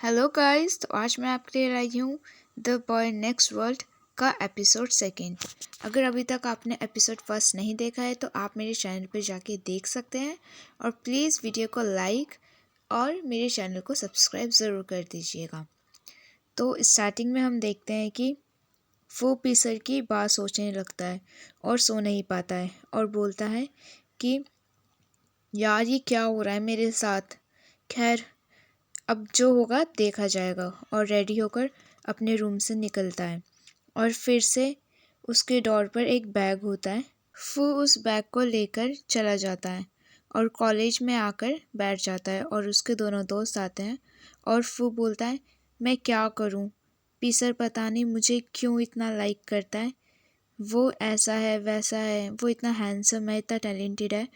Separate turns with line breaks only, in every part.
Hello guys, तो आज मैं आपके लिए लाई हूँ द बॉय नेक्स्ट वर्ल्ड का एपिसोड सेकेंड। अगर अभी तक आपने एपिसोड फर्स्ट नहीं देखा है तो आप मेरे चैनल पर जाके देख सकते हैं और प्लीज़ वीडियो को लाइक और मेरे चैनल को सब्सक्राइब ज़रूर कर दीजिएगा। तो स्टार्टिंग में हम देखते हैं कि वो पीसर की बात सोचने लगता है और सो नहीं पाता है और बोलता है कि यार ये क्या हो रहा है मेरे साथ। खैर, अब जो होगा देखा जाएगा। और रेडी होकर अपने रूम से निकलता है और फिर से उसके डोर पर एक बैग होता है। वो उस बैग को लेकर चला जाता है और कॉलेज में आकर बैठ जाता है और उसके दोनों दोस्त आते हैं और वो बोलता है मैं क्या करूं, पीसर पता नहीं मुझे क्यों इतना लाइक करता है। वो ऐसा है वैसा है, वो इतना हैंडसम है, इतना टैलेंटेड है,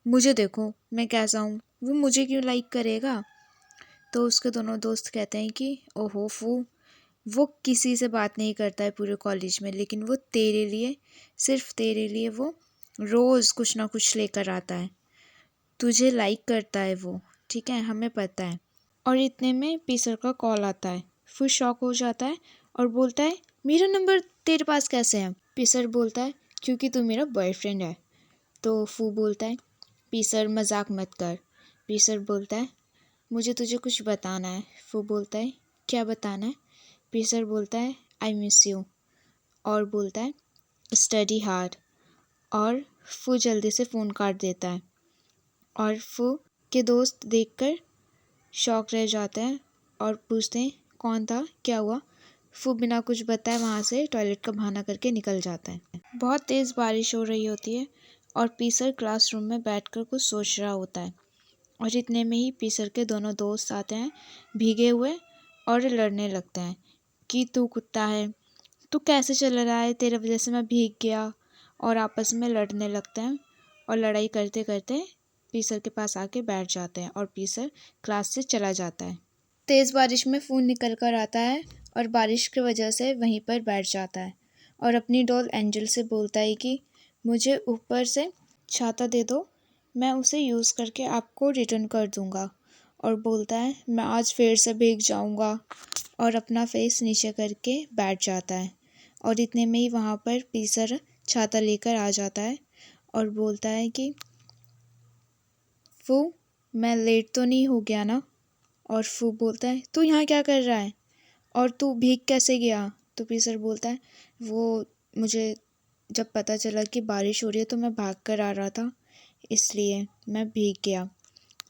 मुझे देखो मैं कैसा हूँ, वो मुझे क्यों लाइक करेगा। तो उसके दोनों दोस्त कहते हैं कि ओहो वो किसी से बात नहीं करता है पूरे कॉलेज में, लेकिन वो तेरे लिए, सिर्फ तेरे लिए वो रोज़ कुछ ना कुछ लेकर आता है, तुझे लाइक करता है वो, ठीक है, हमें पता है। और इतने में पीसर का कॉल आता है। फिर शॉक हो जाता है और बोलता है मेरा नंबर तेरे पास कैसे है। पीसर बोलता है क्योंकि तू मेरा बॉयफ्रेंड है। तो फू बोलता है पीसर मजाक मत कर। पीसर बोलता है मुझे तुझे कुछ बताना है। वो बोलता है क्या बताना है। पीसर बोलता है आई मिस यू और बोलता है स्टडी हार्ड। और वो जल्दी से फ़ोन काट देता है और वो के दोस्त देखकर शॉक रह जाते हैं और पूछते हैं कौन था, क्या हुआ। वो बिना कुछ बताए वहाँ से टॉयलेट का बहाना करके निकल जाता है। बहुत तेज़ बारिश हो रही होती है और पीसर क्लासरूम में बैठकर कुछ सोच रहा होता है और इतने में ही पीसर के दोनों दोस्त आते हैं भीगे हुए और लड़ने लगते हैं कि तू कुत्ता है, तू कैसे चल रहा है, तेरे वजह से मैं भीग गया। और आपस में लड़ने लगते हैं और लड़ाई करते करते पीसर के पास आके बैठ जाते हैं और पीसर क्लास से चला जाता है। तेज़ बारिश में फ़ोन निकल कर आता है और बारिश की वजह से वहीं पर बैठ जाता है और अपनी डॉल एंजल से बोलता है कि मुझे ऊपर से छाता दे दो, मैं उसे यूज़ करके आपको रिटर्न कर दूँगा। और बोलता है मैं आज फिर से भीग जाऊँगा और अपना फेस नीचे करके बैठ जाता है। और इतने में ही वहाँ पर पीसर छाता लेकर आ जाता है और बोलता है कि वो मैं लेट तो नहीं हो गया ना। और वो बोलता है तू यहाँ क्या कर रहा है और तू भीग कैसे गया। तो पीसर बोलता है वो मुझे जब पता चला कि बारिश हो रही है तो मैं भाग कर आ रहा था, इसलिए मैं भीग गया।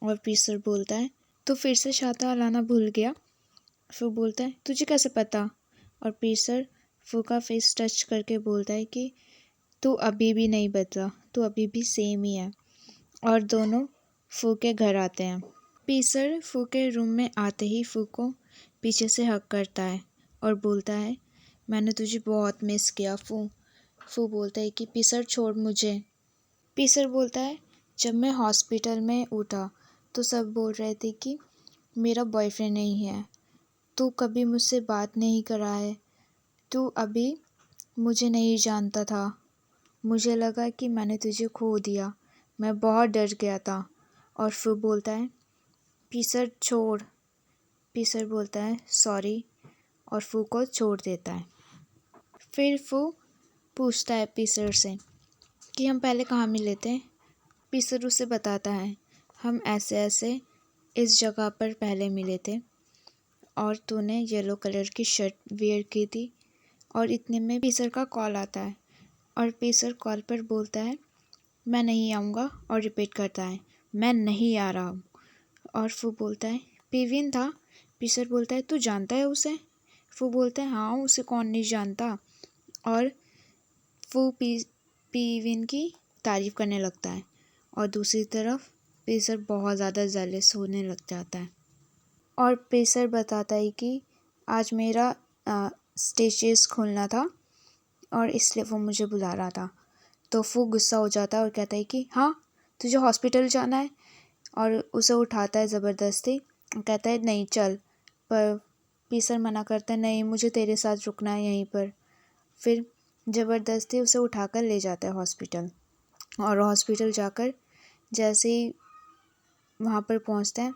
और पीसर बोलता है तो फिर से छाता लाना भूल गया। फिर बोलता है तुझे कैसे पता। और पीसर फू का फेस टच करके बोलता है कि तू अभी भी नहीं बदला, तू अभी भी सेम ही है। और दोनों फू के घर आते हैं। पीसर फू के रूम में आते ही फू को पीछे से हक करता है और बोलता है मैंने तुझे बहुत मिस किया फू। फू बोलता है कि पीसर छोड़ मुझे। पीसर बोलता है जब मैं हॉस्पिटल में उठा तो सब बोल रहे थे कि मेरा बॉयफ्रेंड नहीं है, तू कभी मुझसे बात नहीं करा है, तू अभी मुझे नहीं जानता था, मुझे लगा कि मैंने तुझे खो दिया, मैं बहुत डर गया था। और फिर बोलता है पीसर छोड़। पीसर बोलता है सॉरी और फू को छोड़ देता है। फिर फू पूछता है पीसर से कि हम पहले कहाँ मिले थे। पीसर उसे बताता है हम ऐसे ऐसे इस जगह पर पहले मिले थे और तूने येलो कलर की शर्ट वेयर की थी। और इतने में पीसर का कॉल आता है और पीसर कॉल पर बोलता है मैं नहीं आऊँगा और रिपीट करता है मैं नहीं आ रहा हूँ। और वो बोलता है पीविन था। पीसर बोलता है तू जानता है उसे। वो बोलता है हाँ, उसे कौन नहीं जानता। और वो पीविन की तारीफ़ करने लगता है और दूसरी तरफ पीसर बहुत ज़्यादा जेलस होने लग जाता है। और पीसर बताता है कि आज मेरा स्टेजेस खोलना था और इसलिए वो मुझे बुला रहा था। तो वो गुस्सा हो जाता है और कहता है कि हाँ तुझे हॉस्पिटल जाना है। और उसे उठाता है ज़बरदस्ती, कहता है नहीं चल। पर पीसर मना करता है नहीं मुझे तेरे साथ रुकना है यहीं पर। फिर ज़बरदस्ती उसे उठाकर ले जाता है हॉस्पिटल। और हॉस्पिटल जाकर जैसे ही वहाँ पर पहुँचता है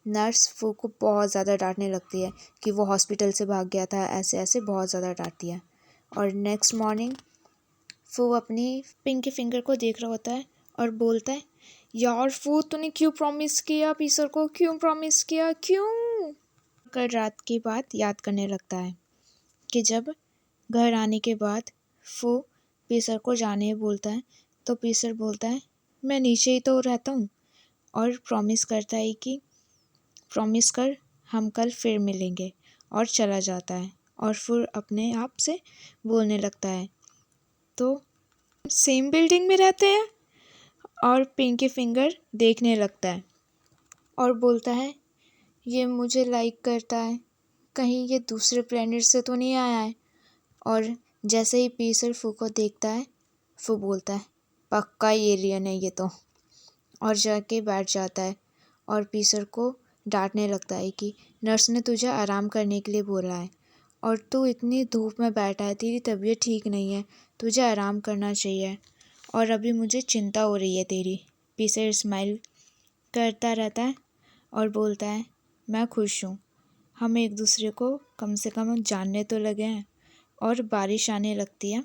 नर्स फू को बहुत ज़्यादा डांटने लगती है कि वो हॉस्पिटल से भाग गया था, ऐसे ऐसे बहुत ज़्यादा डांटती है। और नेक्स्ट मॉर्निंग फू अपनी पिंकी फिंगर को देख रहा होता है और बोलता है, यार फू तूने क्यों प्रॉमिस किया पीसर को, क्यों प्रॉमिस किया, क्यों? कल रात की बात याद करने लगता है कि जब घर आने के बाद फू पीसर को जाने बोलता है तो पीसर बोलता है, मैं नीचे ही तो रहता हूँ, और प्रॉमिस करता है कि प्रॉमिस कर हम कल फिर मिलेंगे, और चला जाता है। और फिर अपने आप से बोलने लगता है, तो सेम बिल्डिंग में रहते हैं? और पिंकी फिंगर देखने लगता है और बोलता है, ये मुझे लाइक करता है, कहीं ये दूसरे प्लेनेट से तो नहीं आया है। और जैसे ही पीसर फू को देखता है, फू बोलता है, पक्का एलियन है ये तो, और जाके बैठ जाता है। और पीसर को डांटने लगता है कि नर्स ने तुझे आराम करने के लिए बोला है, और तू इतनी धूप में बैठा है, तेरी तबीयत ठीक नहीं है, तुझे आराम करना चाहिए, और अभी मुझे चिंता हो रही है तेरी। पीसर स्माइल करता रहता है और बोलता है, मैं खुश हूँ, हम एक दूसरे को कम से कम जानने तो लगे हैं। और बारिश आने लगती है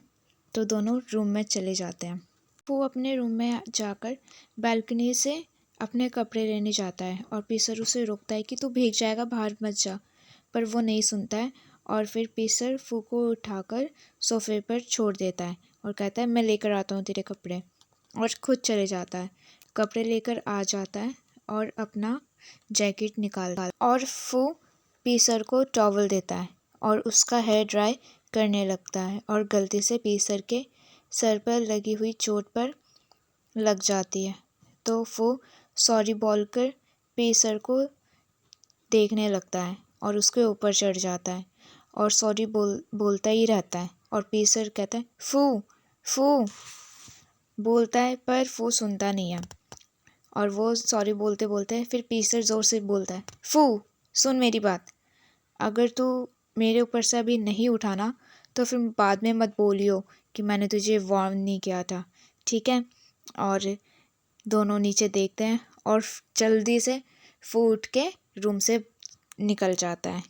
तो दोनों रूम में चले जाते हैं। वो अपने रूम में जाकर बालकनी से अपने कपड़े लेने जाता है और पीसर उसे रोकता है कि तू भीग जाएगा, बाहर मत जा, पर वो नहीं सुनता है। और फिर पीसर फू को उठाकर सोफे पर छोड़ देता है और कहता है, मैं लेकर आता हूँ तेरे कपड़े, और खुद चले जाता है। कपड़े लेकर आ जाता है और अपना जैकेट निकालता है और फू पीसर को टॉवल देता है और उसका हेयर ड्राई करने लगता है, और गलती से पीसर के सर पर लगी हुई चोट पर लग जाती है। तो वो सॉरी बोलकर पीसर को देखने लगता है और उसके ऊपर चढ़ जाता है और सॉरी बोलता ही रहता है। और पीसर कहता है, फू फू बोलता है, पर फू सुनता नहीं है। और वो सॉरी बोलते बोलते फिर पीसर ज़ोर से बोलता है, फू सुन मेरी बात, अगर तू मेरे ऊपर से अभी नहीं उठाना तो फिर बाद में मत बोलियो कि मैंने तुझे वार्न नहीं किया था, ठीक है? और दोनों नीचे देखते हैं और जल्दी से फू उठ के रूम से निकल जाता है।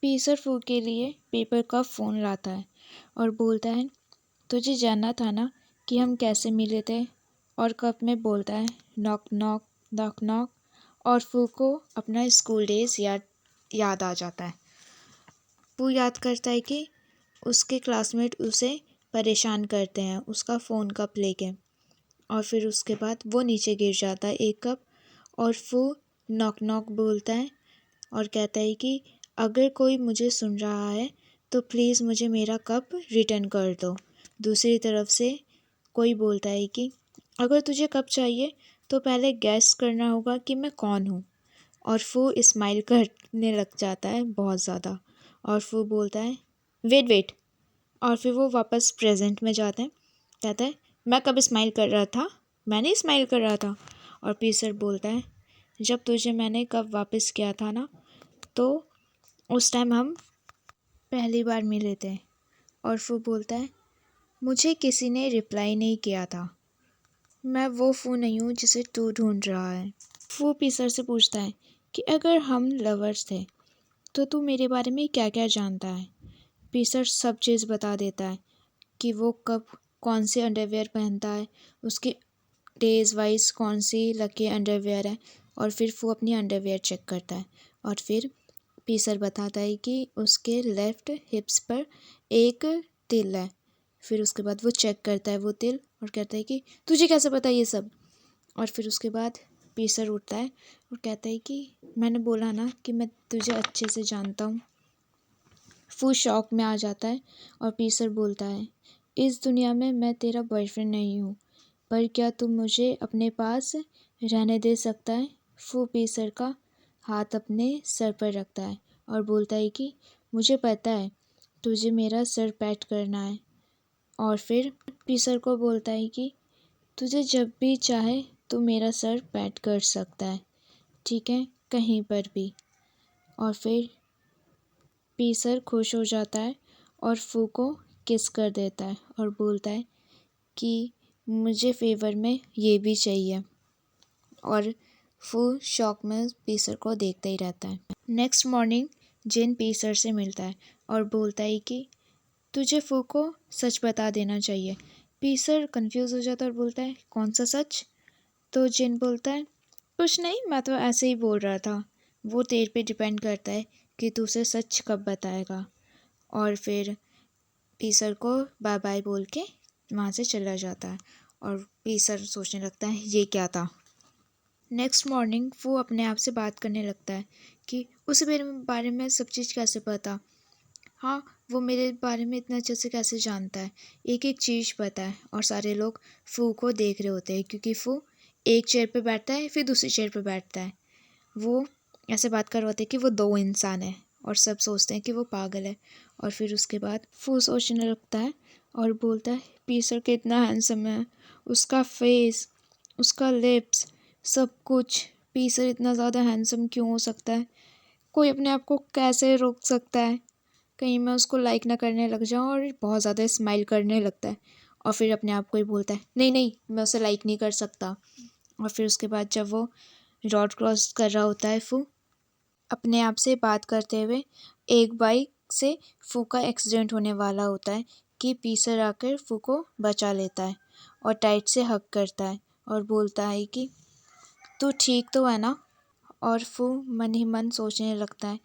पीसर फू के लिए पेपर का फ़ोन लाता है और बोलता है, तुझे जानना था ना कि हम कैसे मिले थे? और कप में बोलता है, नॉक नॉक नॉक नॉक। और फू को अपना स्कूल डेज याद आ जाता है। फू याद करता है कि उसके क्लासमेट उसे परेशान करते हैं उसका फ़ोन कप लेके, और फिर उसके बाद वो नीचे गिर जाता है एक कप, और फू नॉक नॉक बोलता है और कहता है कि अगर कोई मुझे सुन रहा है तो प्लीज़ मुझे मेरा कप रिटर्न कर दो। दूसरी तरफ से कोई बोलता है कि अगर तुझे कप चाहिए तो पहले गैस करना होगा कि मैं कौन हूँ। और फू स्माइल करने लग जाता है बहुत ज़्यादा, और फू बोलता है, वेट वेट। और फिर वो वापस प्रेजेंट में जाते हैं, कहता है, मैं कब स्माइल कर रहा था, मैं नहीं स्माइल कर रहा था। और पीसर बोलता है, जब तुझे मैंने कब वापस किया था ना, तो उस टाइम हम पहली बार मिले थे। और फू बोलता है, मुझे किसी ने रिप्लाई नहीं किया था, मैं वो फू नहीं हूँ जिसे तू ढूंढ रहा है। फू पीसर से पूछता है कि अगर हम लवर्स थे तो तू मेरे बारे में क्या क्या जानता है? पीसर सब चीज़ बता देता है कि वो कब कौन से अंडरवेयर पहनता है, उसके डेज वाइज कौन सी लकी अंडरवेयर है, और फिर वो अपनी अंडरवेयर चेक करता है। और फिर पीसर बताता है कि उसके लेफ़्ट हिप्स पर एक तिल है। फिर उसके बाद वो चेक करता है वो तिल और कहता है कि तुझे कैसे पता ये सब? और फिर उसके बाद पीसर उठता है और कहता है कि मैंने बोला ना कि मैं तुझे अच्छे से जानता हूँ। फू शॉक में आ जाता है और पीसर बोलता है, इस दुनिया में मैं तेरा बॉयफ्रेंड नहीं हूँ, पर क्या तुम मुझे अपने पास रहने दे सकता है? फू पीसर का हाथ अपने सर पर रखता है और बोलता है कि मुझे पता है तुझे मेरा सर पैट करना है। और फिर पीसर को बोलता है कि तुझे जब भी चाहे तो मेरा सर पैट कर सकता है, ठीक है, कहीं पर भी। और फिर पीसर खुश हो जाता है और फू को किस कर देता है और बोलता है कि मुझे फेवर में ये भी चाहिए। और फू शॉक में पीसर को देखता ही रहता है। नेक्स्ट मॉर्निंग जिन पीसर से मिलता है और बोलता है कि तुझे फू को सच बता देना चाहिए। पीसर कंफ्यूज हो जाता है और बोलता है कौन सा सच? तो जिन बोलता है कुछ नहीं, मैं तो ऐसे ही बोल रहा था, वो तेरे पे डिपेंड करता है कि तू उसे सच कब बताएगा। और फिर पीसर को बाय बाय बोल के वहाँ से चला जाता है और पीसर सोचने लगता है ये क्या था। नेक्स्ट मॉर्निंग वो अपने आप से बात करने लगता है कि उसे मेरे बारे में सब चीज़ कैसे पता। हाँ, वो मेरे बारे में इतना अच्छे से कैसे जानता है, एक एक चीज़ पता है। और सारे लोग फू को देख रहे होते हैं क्योंकि फू एक चेयर पे बैठता है फिर दूसरी चेयर पे बैठता है। वो ऐसे बात कर रहे होते हैं कि वो दो इंसान है और सब सोचते हैं कि वो पागल है। और फिर उसके बाद फू सोचने लगता है और बोलता है पीसर कितना हैंडसम है, उसका फेस, उसका लिप्स, सब कुछ। पीसर इतना ज़्यादा हैंडसम क्यों हो सकता है? कोई अपने आप को कैसे रोक सकता है? कहीं मैं उसको लाइक ना करने लग जाऊँ। और बहुत ज़्यादा स्माइल करने लगता है और फिर अपने आप को ही बोलता है नहीं नहीं, मैं उसे लाइक नहीं कर सकता। और फिर उसके बाद जब वो रोड क्रॉस कर रहा होता है फू अपने आप से बात करते हुए, एक बाइक से फू का एक्सीडेंट होने वाला होता है कि पीसर आकर फू को बचा लेता है और टाइट से हग करता है और बोलता है कि तू ठीक तो है ना। और फू मन ही मन सोचने लगता है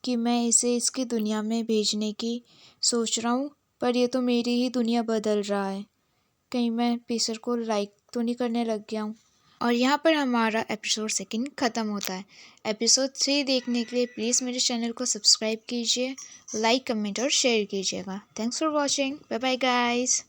कि मैं इसे इसकी दुनिया में भेजने की सोच रहा हूँ, पर ये तो मेरी ही दुनिया बदल रहा है, कहीं मैं पीसर को लाइक तो नहीं करने लग गया हूँ। और यहाँ पर हमारा एपिसोड 2 ख़त्म होता है। एपिसोड 3 देखने के लिए प्लीज़ मेरे चैनल को सब्सक्राइब कीजिए, लाइक कमेंट और शेयर कीजिएगा। Thanks for watching, bye bye guys.